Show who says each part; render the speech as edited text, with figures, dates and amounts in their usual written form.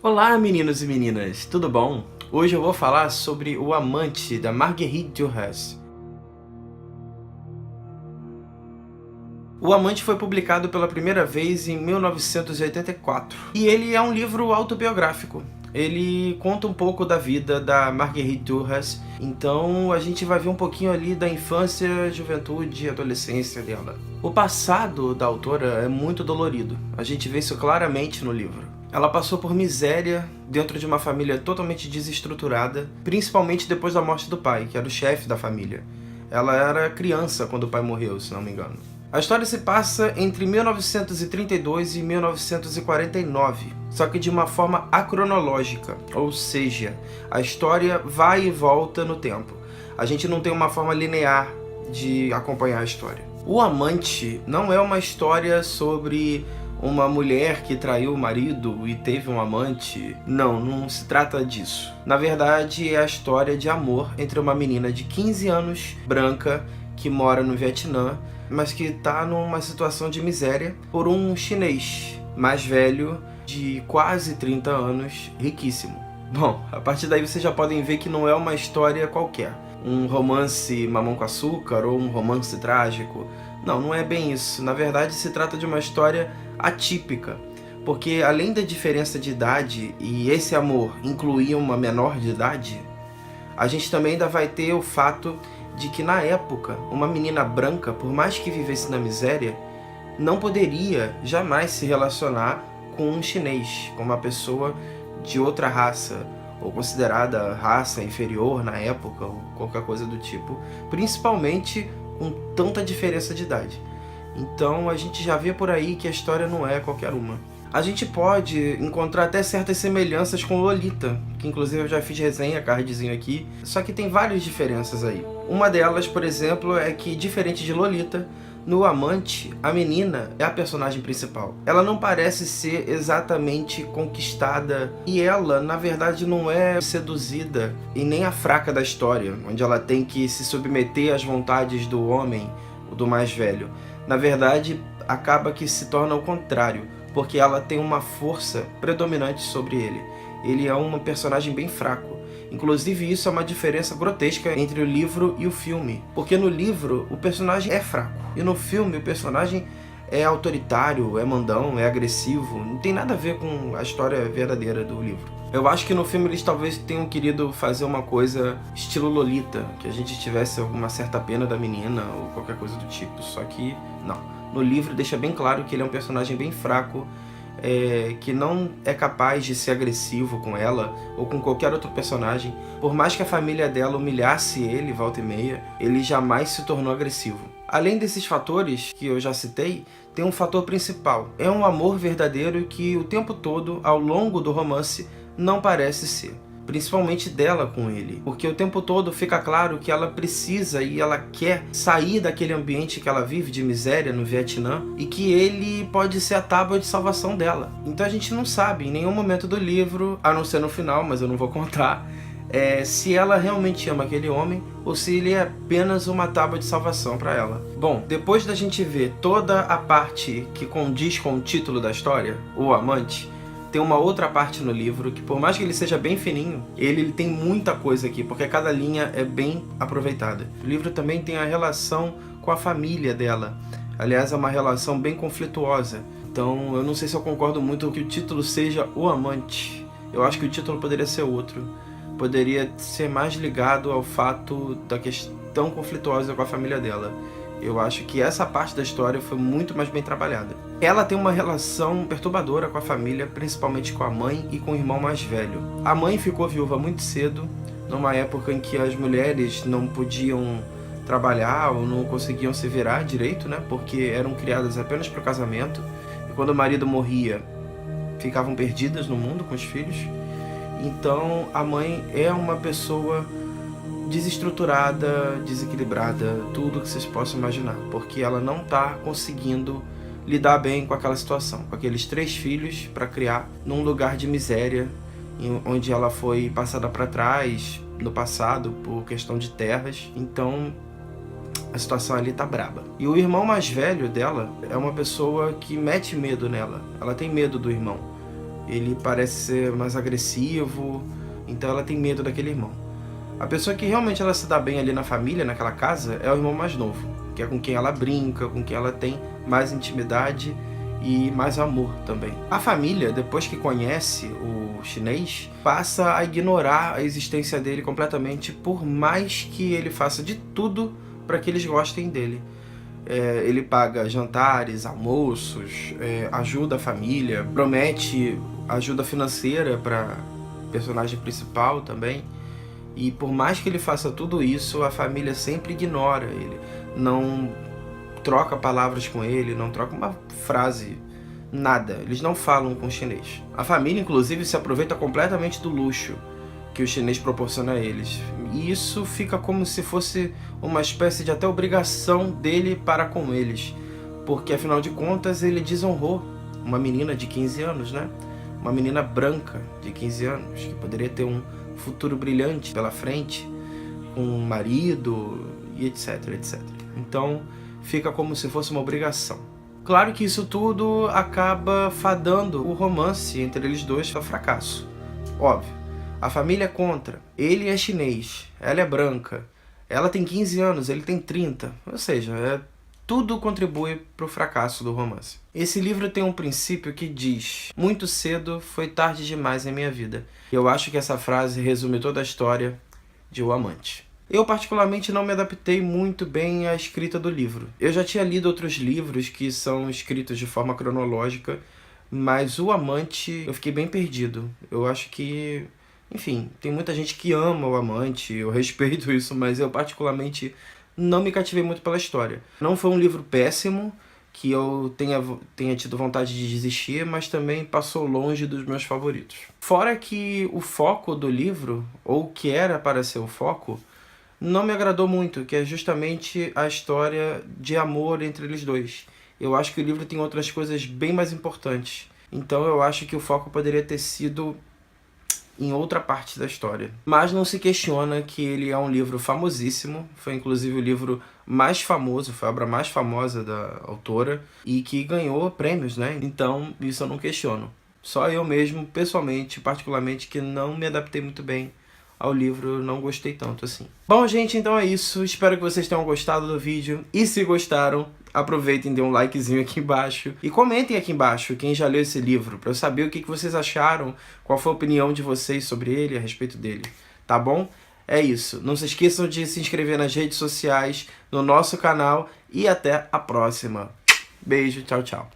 Speaker 1: Olá, meninos e meninas, tudo bom? Hoje eu vou falar sobre O Amante, da Marguerite Duras. O Amante foi publicado pela primeira vez em 1984, e ele é um livro autobiográfico. Ele conta um pouco da vida da Marguerite Duras, então a gente vai ver um pouquinho ali da infância, juventude e adolescência dela. O passado da autora é muito dolorido, a gente vê isso claramente no livro. Ela passou por miséria dentro de uma família totalmente desestruturada, principalmente depois da morte do pai, que era o chefe da família. Ela era criança quando o pai morreu, se não me engano. A história se passa entre 1932 e 1949, só que de uma forma acronológica, ou seja, a história vai e volta no tempo. A gente não tem uma forma linear de acompanhar a história. O Amante não é uma história sobre uma mulher que traiu o marido e teve um amante. Não se trata disso. Na verdade, é a história de amor entre uma menina de 15 anos, branca, que mora no Vietnã, mas que está numa situação de miséria, por um chinês mais velho, de quase 30 anos, riquíssimo. Bom, a partir daí vocês já podem ver que não é uma história qualquer. Um romance mamão com açúcar ou um romance trágico. Não é bem isso. Na verdade, se trata de uma história atípica, porque além da diferença de idade e esse amor incluir uma menor de idade, a gente também ainda vai ter o fato de que na época, uma menina branca, por mais que vivesse na miséria, não poderia jamais se relacionar com um chinês, com uma pessoa de outra raça, ou considerada raça inferior na época, ou qualquer coisa do tipo, principalmente com tanta diferença de idade. Então a gente já vê por aí que a história não é qualquer uma. A gente pode encontrar até certas semelhanças com Lolita, que inclusive eu já fiz resenha, cardzinho aqui, só que tem várias diferenças aí. Uma delas, por exemplo, é que, diferente de Lolita, no Amante, a menina é a personagem principal. Ela não parece ser exatamente conquistada, e ela, na verdade, não é seduzida e nem a fraca da história, onde ela tem que se submeter às vontades do homem, do mais velho. Na verdade, acaba que se torna o contrário, porque ela tem uma força predominante sobre ele. Ele é um personagem bem fraco. Inclusive, isso é uma diferença grotesca entre o livro e o filme, porque no livro o personagem é fraco, e no filme o personagem é autoritário, é mandão, é agressivo. Não tem nada a ver com a história verdadeira do livro. Eu acho que no filme eles talvez tenham querido fazer uma coisa estilo Lolita, que a gente tivesse alguma certa pena da menina ou qualquer coisa do tipo, só que não. No livro deixa bem claro que ele é um personagem bem fraco, que não é capaz de ser agressivo com ela ou com qualquer outro personagem. Por mais que a família dela humilhasse ele volta e meia, ele jamais se tornou agressivo. Além desses fatores que eu já citei, tem um fator principal. É um amor verdadeiro que o tempo todo, ao longo do romance, não parece ser. Principalmente dela com ele, porque o tempo todo fica claro que ela precisa e ela quer sair daquele ambiente que ela vive de miséria no Vietnã, e que ele pode ser a tábua de salvação dela. Então a gente não sabe em nenhum momento do livro, a não ser no final, mas eu não vou contar, se ela realmente ama aquele homem ou se ele é apenas uma tábua de salvação para ela. Bom, depois da gente ver toda a parte que condiz com o título da história, O Amante, tem uma outra parte no livro que, por mais que ele seja bem fininho, ele tem muita coisa aqui, porque cada linha é bem aproveitada. O livro também tem a relação com a família dela. Aliás, é uma relação bem conflituosa. Então, eu não sei se eu concordo muito que o título seja O Amante. Eu acho que o título poderia ser outro. Poderia ser mais ligado ao fato da questão conflituosa com a família dela. Eu acho que essa parte da história foi muito mais bem trabalhada. Ela tem uma relação perturbadora com a família, principalmente com a mãe e com o irmão mais velho. A mãe ficou viúva muito cedo, numa época em que as mulheres não podiam trabalhar ou não conseguiam se virar direito, né? Porque eram criadas apenas para o casamento. E quando o marido morria, ficavam perdidas no mundo com os filhos. Então a mãe é uma pessoa desestruturada, desequilibrada, tudo que vocês possam imaginar, porque ela não está conseguindo lidar bem com aquela situação, com aqueles 3 filhos para criar num lugar de miséria, onde ela foi passada para trás no passado por questão de terras. Então a situação ali tá braba. E o irmão mais velho dela é uma pessoa que mete medo nela, ela tem medo do irmão. ele parece ser mais agressivo, então ela tem medo daquele irmão. A pessoa que realmente ela se dá bem ali na família, naquela casa, é o irmão mais novo, que é com quem ela brinca, com quem ela tem mais intimidade e mais amor também. A família, depois que conhece o chinês, passa a ignorar a existência dele completamente, por mais que ele faça de tudo para que eles gostem dele. Ele paga jantares, almoços, ajuda a família, promete ajuda financeira para o personagem principal também. E por mais que ele faça tudo isso, a família sempre ignora ele. Não troca palavras com ele, não troca uma frase, nada. Eles não falam com o chinês. A família, inclusive, se aproveita completamente do luxo que o chinês proporciona a eles. E isso fica como se fosse uma espécie de até obrigação dele para com eles. Porque, afinal de contas, ele desonrou uma menina de 15 anos, né? Uma menina branca de 15 anos, que poderia ter um futuro brilhante pela frente, com um marido e etc, etc. Então, fica como se fosse uma obrigação. Claro que isso tudo acaba fadando o romance entre eles dois ao fracasso. Óbvio. A família é contra. Ele é chinês, ela é branca. Ela tem 15 anos, ele tem 30. Ou seja, tudo contribui para o fracasso do romance. Esse livro tem um princípio que diz: muito cedo foi tarde demais em minha vida. Eu acho que essa frase resume toda a história de O Amante. Eu particularmente não me adaptei muito bem à escrita do livro. Eu já tinha lido outros livros que são escritos de forma cronológica, mas O Amante eu fiquei bem perdido. Eu acho que... Enfim, tem muita gente que ama O Amante, eu respeito isso, mas eu particularmente não me cativei muito pela história. Não foi um livro péssimo, que eu tenha tido vontade de desistir, mas também passou longe dos meus favoritos. Fora que o foco do livro, ou o que era para ser o foco, não me agradou muito, que é justamente a história de amor entre eles dois. Eu acho que o livro tem outras coisas bem mais importantes. Então eu acho que o foco poderia ter sido em outra parte da história. Mas não se questiona que ele é um livro famosíssimo, foi inclusive o livro mais famoso, foi a obra mais famosa da autora, e que ganhou prêmios, né? Então isso eu não questiono. Só eu mesmo, pessoalmente, particularmente, que não me adaptei muito bem ao livro, não gostei tanto assim. Bom, gente, então é isso. Espero que vocês tenham gostado do vídeo. E se gostaram, aproveitem, dêem um likezinho aqui embaixo. E comentem aqui embaixo quem já leu esse livro, para eu saber o que vocês acharam, qual foi a opinião de vocês sobre ele, a respeito dele. Tá bom? É isso. Não se esqueçam de se inscrever nas redes sociais, no nosso canal. E até a próxima. Beijo, tchau, tchau.